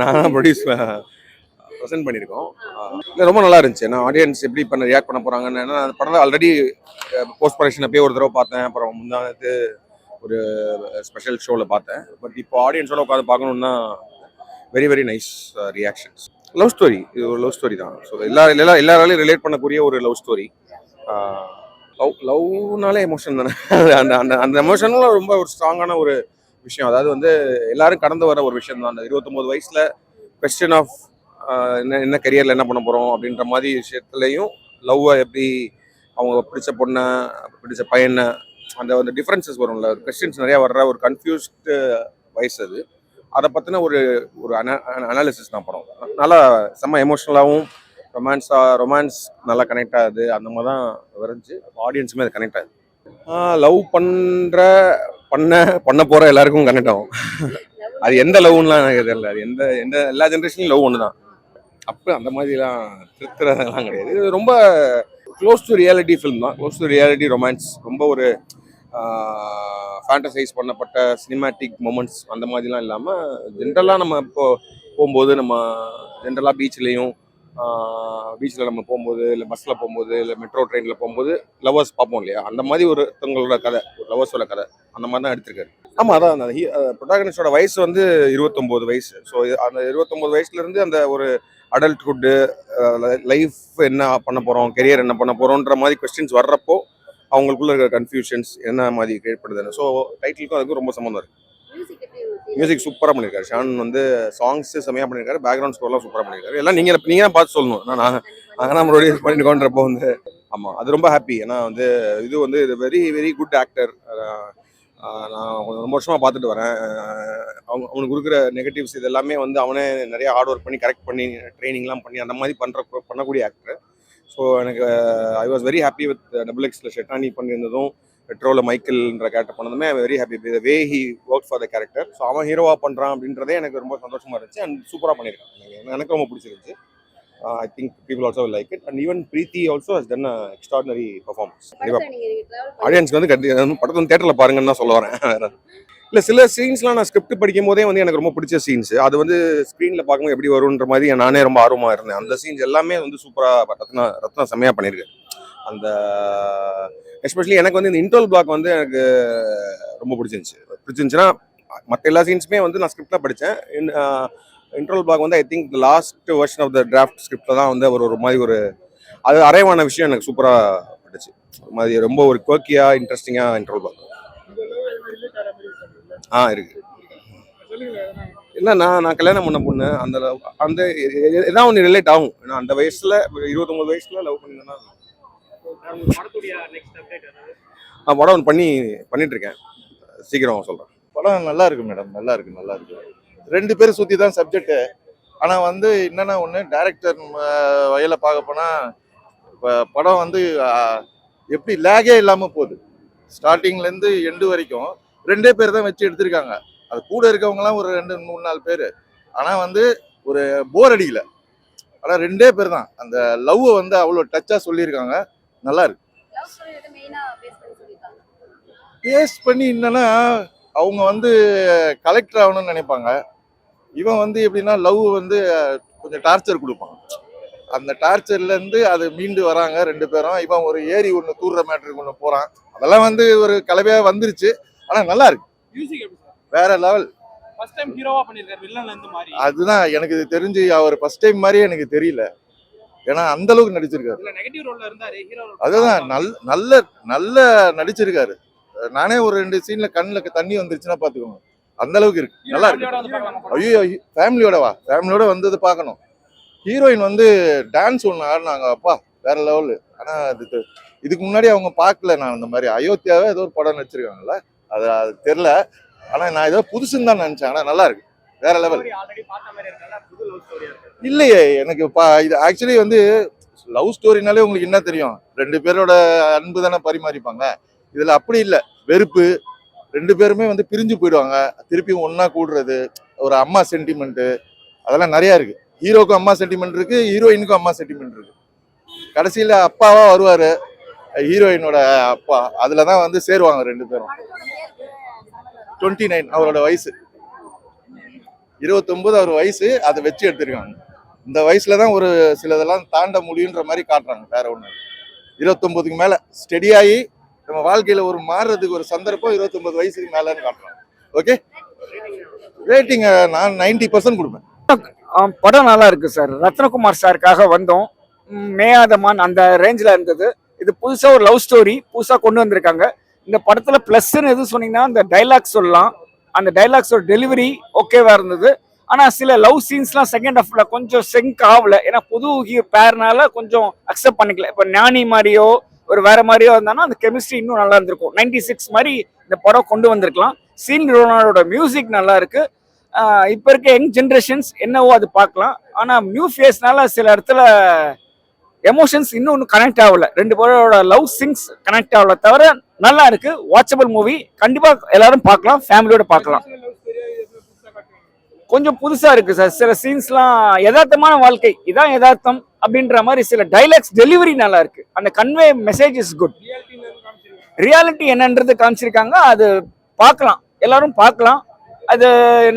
நான் produce present பண்ணியிருக்கோம். இல்லை ரொம்ப நல்லா இருந்துச்சு. ஏன்னா ஆடியன்ஸ் எப்படி ரியாக்ட் பண்ண போகிறாங்கன்னு. ஏன்னா அந்த படம் ஆல்ரெடி போஸ்ட் ப்ரொடக்ஷன் அப்பயே ஒரு தடவை பார்த்தேன். அப்புறம் முந்தானத்து ஒரு ஸ்பெஷல் ஷோவில் பார்த்தேன். பட் இப்போ ஆடியன்ஸோட உட்காந்து பார்க்கணுன்னா very very nice reactions. Love story, இது ஒரு லவ் ஸ்டோரி தான். ஸோ எல்லாராலையும் ரிலேட் பண்ணக்கூடிய ஒரு லவ் ஸ்டோரி. லவ்னாலே எமோஷன் தானே. அந்த அந்த அந்த எமோஷன்லாம் ரொம்ப ஒரு ஸ்ட்ராங்கான ஒரு விஷயம். அதாவது வந்து எல்லாரும் கடந்து வர ஒரு விஷயம் தான். அந்த 29 வயசுல கொஸ்டின் ஆஃப் என்ன கரியரில் என்ன பண்ண போகிறோம் அப்படின்ற மாதிரி விஷயத்துலையும் லவ்வை எப்படி அவங்க பிடிச்ச பொண்ணை பிடிச்ச பையனை அந்த டிஃப்ரென்சஸ் வரும்ல, கொஸ்டின்ஸ் நிறையா வர்ற ஒரு கன்ஃபியூஸ்டு வயசு அது. அதை பற்றின ஒரு ஒரு அனாலிசிஸ் தான் படம். நல்லா செம்ம எமோஷ்னலாகவும் ரொமான்ஸ் நல்லா கனெக்ட் ஆகுது. அந்த மாதிரி தான் வரைஞ்சி ஆடியன்ஸுமே அது கனெக்ட் ஆகுது. லவ் பண்ண போகிற எல்லாருக்கும் கனெக்ட் ஆகும். அது எந்த லவ்லாம் எனக்கு தெரியல. அது எந்த எந்த எல்லா ஜென்ரேஷன்லையும் லவ் ஒன்று தான். அப்போ அந்த மாதிரிலாம் திருத்துறதெல்லாம் கிடையாது. இது ரொம்ப க்ளோஸ் டு ரியாலிட்டி ஃபிலிம் தான். Close to reality romance. ரொம்ப ஒரு ஃபேண்டசைஸ் பண்ணப்பட்ட சினிமேட்டிக் மூமெண்ட்ஸ் அந்த மாதிரிலாம் இல்லாமல் ஜென்ரலாக நம்ம இப்போ போகும்போது நம்ம ஜென்ரலாக பீச்சில் நம்ம போகும்போது, இல்லை பஸ்ஸில் போகும்போது, இல்லை மெட்ரோ ட்ரெயினில் போகும்போது லவர்ஸ் பார்ப்போம் இல்லையா, அந்த மாதிரி ஒருத்தவங்களோட கதை, ஒரு லவர்ஸோட கதை அந்த மாதிரி தான் எடுத்திருக்காரு. ஆமாம், அதான் அந்த ப்ரொட்டாகனிஸ்டோட வயசு வந்து 29 வயசு. ஸோ அந்த 29 வயசுலேருந்து அந்த ஒரு அடல்ட்ஹுட்டு, லைஃப் என்ன பண்ண போகிறோம், கெரியர் என்ன பண்ண போகிறோன்ற மாதிரி கொஸ்டின்ஸ் வர்றப்போ அவங்களுக்குள்ள இருக்கிற கன்ஃபியூஷன்ஸ் என்ன மாதிரி ஏற்படுதுன்னு. ஸோ டைட்டிலுக்கும் அதுக்கும் ரொம்ப சம்மந்தம் இருக்குது. மியூசிக் சூப்பராக பண்ணியிருக்காரு. ஷான் வந்து சாங்ஸ் செம்மையாக பண்ணியிருக்காரு. பேக்ரவுண்ட் ஸ்கோர்லாம் சூப்பராக பண்ணியிருக்காரு. எல்லாம் நீங்கள் தான் பார்த்து சொல்லணும். நாங்கள் ப்ரொடியூஸ் பண்ணியிருக்கோன்றப்போ வந்து ஆமாம், அது ரொம்ப ஹாப்பி. ஏன்னா வந்து இது வெரி வெரி குட் ஆக்டர். நான் ரொம்ப வருஷமாக பார்த்துட்டு வரேன். அவனுக்கு கொடுக்குற நெகட்டிவ்ஸ் இது எல்லாமே வந்து அவனே நிறைய ஹார்ட் ஒர்க் பண்ணி கரெக்ட் பண்ணி ட்ரைனிங்லாம் பண்ணி அந்த மாதிரி பண்ணக்கூடிய ஆக்டர். ஸோ எனக்கு I was very happy with XXL ஷெட்டானி பண்ணியிருந்ததும், பெட்ரோல மைக்கேல்ன்ற கேரக்டர் பண்ணதுமே very happy the way he work for the character. So அவன் ஹீரோவாக பண்ணுறான் அப்படின்றதே எனக்கு ரொம்ப சந்தோஷமாக இருந்துச்சு. அண்ட் சூப்பராக பண்ணியிருக்கான். எனக்கு ரொம்ப பிடிச்சிருந்துச்சு. I think people also like it. And even Preethi also has done extraordinary performance. ஆடியன்ஸ்க்கு வந்து படத்தை வந்து தேட்டரில் பாருங்கன்னு தான் சொல்ல வரேன். இல்லை, சில சீன்ஸ்லாம் நான் ஸ்கிரிப்ட் படிக்கும் போதே வந்து எனக்கு ரொம்ப பிடிச்ச சீன்ஸ். அது வந்து ஸ்க்ரீனில் பார்க்கும்போது எப்படி வரும்ன்ற மாதிரி நானே ரொம்ப ஆர்வமாக இருந்தேன். அந்த சீன்ஸ் எல்லாமே வந்து சூப்பராக ரத்னா செம்மையாக பண்ணியிருக்கேன். அந்த எஸ்பெஷலி எனக்கு வந்து இந்த இன்டர்வல் பிளாக் வந்து எனக்கு ரொம்ப பிடிச்சிருந்துச்சுன்னா மற்ற எல்லா சீன்ஸுமே வந்து நான் ஸ்கிரிப்டில் படித்தேன். இன்டர்வல் பிளாக் வந்து I think last version of the draft ஸ்கிரிப்டில் தான் வந்து ஒரு மாதிரி ஒரு அது அரைவான விஷயம் எனக்கு சூப்பராக பட்டுச்சு. ஒரு மாதிரி ரொம்ப ஒரு குவர்க்கியாக இன்ட்ரெஸ்டிங்காக இன்டர்வல் பிளாக் இருக்கு. இல்லை, நான் கல்யாணம் பண்ண பொண்ணு அந்த எதாவது ஒன்று ரிலேட் ஆகும். ஏன்னா அந்த வயசுல 29 வயசுல லவ் பண்ணிருந்தேன்னா படம் ஒன்று பண்ணிட்டு இருக்கேன். சீக்கிரம் சொல்றேன். படம் நல்லா இருக்கு மேடம், நல்லா இருக்கு. 2 பேரும் சுற்றி தான் சப்ஜெக்ட். ஆனால் வந்து என்னன்னா ஒன்று, டைரக்டர் வயலை பார்க்க போனால் இப்போ படம் வந்து எப்படி லேகே இல்லாமல் போகுது. ஸ்டார்டிங்லேருந்து எண்டு வரைக்கும் 2 பேர் தான் வச்சு எடுத்திருக்காங்க. அது கூட இருக்கவங்கலாம் ஒரு 2-3-4 பேர். ஆனால் வந்து ஒரு போர் அடிக்கல. ஆனால் 2 பேர் தான் அந்த லவ் வந்து அவ்வளோ டச்சாக சொல்லியிருக்காங்க. நல்லா இருக்கு. பேஸ் பண்ணி என்னன்னா, அவங்க வந்து கலெக்டர் ஆகணும்னு நினைப்பாங்க. இவன் வந்து எப்படின்னா லவ் வந்து கொஞ்சம் டார்ச்சர் கொடுப்பான். அந்த டார்ச்சர்லேருந்து அது மீண்டு வராங்க 2 பேரும். இவன் ஒரு ஏரி ஒன்று தூர்ற மேட்டருக்கு ஒன்று போகிறான். அதெல்லாம் வந்து ஒரு கலவையாக வந்துருச்சு. ஆனால் நல்லா இருக்கு. வேற லெவல். அதுதான் எனக்கு தெரிஞ்சு அவர் ஃபர்ஸ்ட் டைம் மாதிரியே எனக்கு தெரியல. ஏன்னா அந்த அளவுக்கு நடிச்சிருக்காரு. அதுதான் நல்ல நடிச்சிருக்காரு. நானே ஒரு 2 சீன்ல கண்ணுல தண்ணி வந்துருச்சுன்னா பாத்துக்கோங்க. அந்த அளவுக்கு இருக்கு. நல்லா இருக்கு. ஐயோ, ஃபேமிலியோட வந்தது பார்க்கணும். ஹீரோயின் வந்து டான்ஸ் ஒன்று ஆடினாங்க. அப்பா வேற லெவலு. ஆனா இதுக்கு முன்னாடி அவங்க பார்க்கல. நான் அந்த மாதிரி அயோத்தியாவே ஏதோ ஒரு படம் நடிச்சிருக்காங்கல்ல, அது தெரியல. ஆனா நான் ஏதோ புதுசுன்னு தான் நினைச்சேன். ஆனா நல்லா இருக்கு, வேற லெவல். இல்லையே, எனக்கு இது ஆக்சுவலி வந்து லவ் ஸ்டோரினாலே உங்களுக்கு என்ன தெரியும், 2 பேரோட அன்பு தானே பரிமாறிப்பாங்க. இதுல அப்படி இல்லை, வெறுப்பு. 2 பேருமே வந்து பிரிஞ்சு போயிடுவாங்க, திருப்பியும் ஒன்னா கூடுறது, ஒரு அம்மா சென்டிமெண்ட், அதெல்லாம் நிறைய இருக்கு. ஹீரோக்கும் அம்மா சென்டிமெண்ட் இருக்கு, ஹீரோயினுக்கும் அம்மா சென்டிமெண்ட் இருக்கு. கடைசியில அப்பாவா வருவாரு ஹீரோயினோட அப்பா. அதுலதான் வந்து சேருவாங்க 2 பேரும். 29 அவரோட வயசு. 29 அவர் வயசு, அதை வச்சு எடுத்திருக்காங்க. இந்த வயசுல தான் ஒரு சிலதெல்லாம் தாண்ட முடியுன்ற மாதிரி காட்டுறாங்க. வேற ஒண்ணு 29க்கு மேல ஸ்டெடியாகி நம்ம வாழ்க்கையில ஒரு மாறுறதுக்கு ஒரு சந்தர்ப்பம் 29 வயசுக்கு மேலன்னு காட்டுறாங்க. ஓகே, ரேட்டிங் நான் 90% கொடுப்பேன். படம் நல்லா இருக்கு சார். ரத்னகுமார் சாருக்காக வந்தோம். மேயாதமான் அந்த ரேஞ்சில் இருந்தது. இது புதுசாக ஒரு லவ் ஸ்டோரி புதுசாக கொண்டு வந்திருக்காங்க. இந்த படத்தில் ப்ளஸ்ன்னு எது சொன்னீங்கன்னா அந்த டைலாக் சொல்லலாம். அந்த டைலாக்ஸோட டெலிவரி ஓகேவா இருந்தது. ஆனால் சில லவ் சீன்ஸ்லாம் செகண்ட் ஹாஃப்ல கொஞ்சம் செங்க் ஆகல. ஏன்னா புது பேர்னால கொஞ்சம் அக்செப்ட் பண்ணிக்கல. இப்போ ஞானி மாதிரியோ ஒரு வேற மாதிரியோ இருந்தாலும் அந்த கெமிஸ்ட்ரி இன்னும் நல்லா இருந்திருக்கும். 96 மாதிரி இந்த படம் கொண்டு வந்திருக்கலாம். சீன் ரோனால்டோட மியூசிக் நல்லா இருக்கு. இப்போ இருக்க யங் ஜென்ரேஷன்ஸ் என்னவோ அது பார்க்கலாம். ஆனால் நியூ ஃபேஸ்னால சில இடத்துல எமோஷன்ஸ் இன்னும் கனெக்ட் ஆகல. ரெண்டு பேரோட லவ் சிங்ஸ் கனெக்ட் ஆகல தவிர நல்லா இருக்கு. வாட்சபிள் மூவி, கண்டிப்பா எல்லாரும் பார்க்கலாம், ஃபேமிலியோட பார்க்கலாம். கொஞ்சம் புதுசா இருக்கு சார். சில சீன்ஸ்லாம் யதார்த்தமான வாழ்க்கை, இதான் யதார்த்தம் அப்படின்ற மாதிரி சில டைலாக்ஸ் டெலிவரி நல்லா இருக்கு. அந்த convey message is good. Reality என்னன்றது காமிச்சிருக்காங்க. அது பார்க்கலாம், எல்லாரும் பார்க்கலாம். அது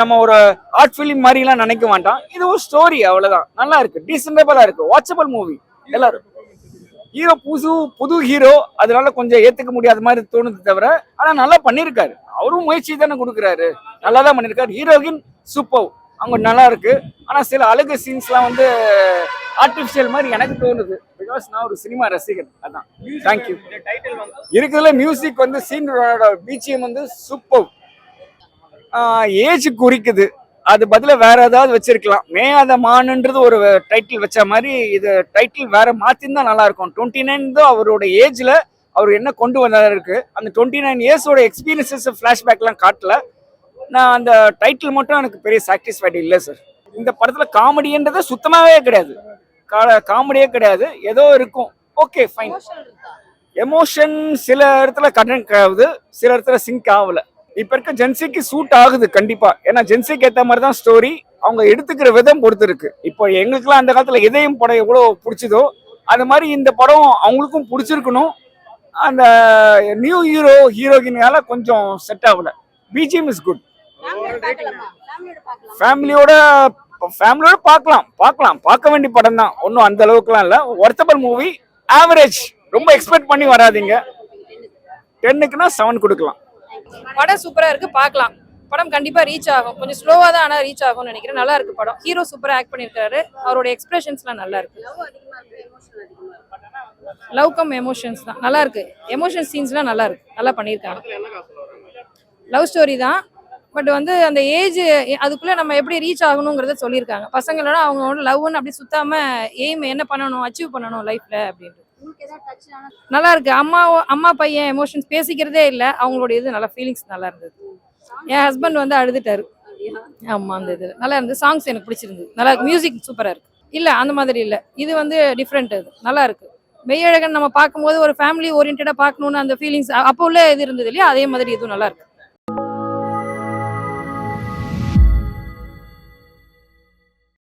நம்ம ஒரு ஆர்ட் ஃபிலிம் மாதிரிலாம் நினைக்க மாட்டோம். இது ஒரு ஸ்டோரி, அவ்வளவுதான். நல்லா இருக்கு, டீசென்டபிளா இருக்கு, வாட்சபிள் மூவி. எல்லாரும் ஹீரோ புது ஹீரோ, அதனால கொஞ்சம் ஏத்துக்க முடியாத மாதிரி தோணுது தவிர ஆனா நல்லா பண்ணிருக்காரு. அவரும் முயற்சி தானே கொடுக்குறாரு, நல்லா தான் பண்ணிருக்காரு. ஹீரோயின் சூப்பர், அவங்க நல்லா இருக்கு. ஆனா சில அழகு சீன்ஸ்லாம் வந்து ஆர்டிபிஷியல் மாதிரி எனக்கு தோணுது. பிகாஸ் நான் ஒரு சினிமா ரசிகன். அதான். தேங்க்யூ. இருக்குதுல மியூசிக் வந்து சீனோட பிஜிஎம் வந்து சூப்பர். ஏஜ் குறிக்குது, அது பதில வேற ஏதாவது வச்சிருக்கலாம். மேயாதமான்ன்றது ஒரு டைட்டில் வச்ச மாதிரி இது டைட்டில் வேற மாத்திருந்தா நல்லா இருக்கும். 29 தான் அவரோட ஏஜ்ல அவர் என்ன கொண்டு வந்தாரு இருக்கு. அந்த 29 இயர்ஸோட எக்ஸ்பீரியன்சஸ் ஃபிளாஷ்பேக்லாம் காட்டல. நான் அந்த டைட்டில் மட்டும் எனக்கு பெரிய சாட்டிஸ்ஃபைடு இல்லை சார். இந்த படத்துல காமெடின்றது சுத்தமாவே கிடையாது. காமெடியே கிடையாது, ஏதோ இருக்கும். Okay fine. எமோஷன் சில இடத்துல கனெக்ட் ஆகுது, சில இடத்துல சிங்க் ஆகல. இப்ப இருக்க ஜென்சிக்கு சூட் ஆகுது கண்டிப்பா. ஏன்னா ஜென்சிக்கு ஏத்த மாதிரி தான் ஸ்டோரி, அவங்க எடுத்துக்கிற விதம் பொறுத்து இருக்கு. இப்போ எங்களுக்குலாம் அந்த காலத்துல இதயம் படம் எவ்வளவு பிடிச்சதோ அது மாதிரி இந்த படம் அவங்களுக்கும் பிடிச்சிருக்கணும். அந்த நியூ ஹீரோயினால கொஞ்சம் செட் ஆகல. BGM is good. ஃபேமிலியோட பார்க்க வேண்டிய படம் தான். ஒன்றும் அந்த அளவுக்குலாம் இல்லை. Worthable movie, average. ரொம்ப எக்ஸ்பெக்ட் பண்ணி வராதிங்க. 10க்குனா 7 கொடுக்கலாம். படம் சூப்பரா இருக்கு, பார்க்கலாம். படம் கண்டிப்பா ரீச் ஆகும். கொஞ்சம் ஸ்லோவா தான் ஆனா ரீச் ஆகும்னு நினைக்கிறேன். நல்லா இருக்கு படம். ஹீரோ சூப்பரா ஆக்ட் பண்ணிருக்காரு. அவரோட எக்ஸ்பிரஷன்ஸ்லாம் நல்லா இருக்கு. லவ் கம் எமோஷன்ஸ் தான் நல்லா இருக்கு. எமோஷன் சீன்ஸ்லாம் நல்லா இருக்கு, நல்லா பண்ணியிருக்காங்க. லவ் ஸ்டோரி தான். பட் வந்து அந்த ஏஜ் அதுக்குள்ள நம்ம எப்படி ரீச் ஆகணுங்கிறத சொல்லியிருக்காங்க. பசங்களோட அவங்க லவ்னு அப்படி சுத்தாம எய்ம் என்ன பண்ணணும், அச்சீவ் பண்ணணும் லைஃப்ல அப்படின்ட்டு நல்லா இருக்கு. அம்மா பையன் எமோஷன்ஸ் பேசிக்கிறதே இல்லை. அவங்களோட இது நல்லா ஃபீலிங்ஸ் நல்லா இருந்தது. என் ஹஸ்பண்ட் வந்து அழுதுட்டாரு. ஆமா, அந்த இது நல்லா இருந்தது. சாங்ஸ் எனக்கு பிடிச்சிருந்தது. நல்லா இருக்கு. மியூசிக் சூப்பரா இருக்கு. இல்ல அந்த மாதிரி இல்ல, இது வந்து டிஃப்ரெண்ட். இது நல்லா இருக்கு. மெய்யழகன் நம்ம பார்க்கும்போது ஒரு ஃபேமிலி ஓரியன்டா பார்க்கணும்னு அந்த ஃபீலிங்ஸ் அப்போ உள்ள இது இருந்தது இல்லையா, அதே மாதிரி இதுவும் நல்லா இருக்கு.